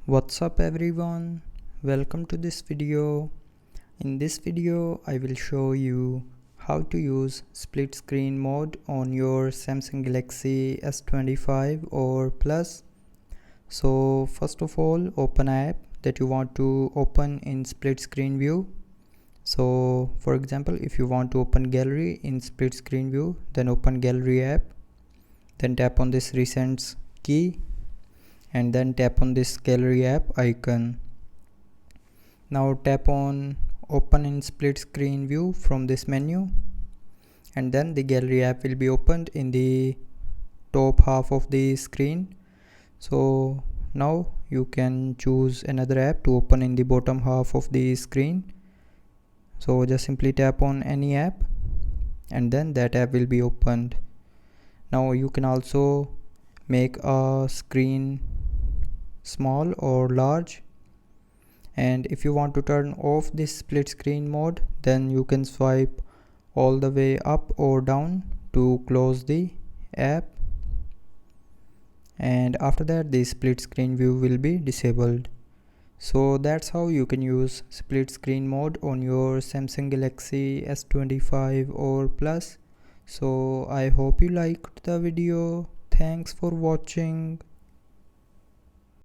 What's up everyone, welcome to this video. In this video I will show you how to use split screen mode on your Samsung Galaxy S25 or Plus. So first of all, open an app that you want to open in split screen view. So for example, if you want to open gallery in split screen view, then open gallery app, then tap on this recents key and then tap on this gallery app icon. Now tap on open in split screen view from this menu, and then the gallery app will be opened in the top half of the screen. So now you can choose another app to open in the bottom half of the screen. So just simply tap on any app and then that app will be opened. Now you can also make a screen small or large, and if you want to turn off this split screen mode, then you can swipe all the way up or down to close the app, and after that the split screen view will be disabled. So that's how you can use split screen mode on your Samsung Galaxy S25 or Plus. So I hope you liked the video. Thanks for watching.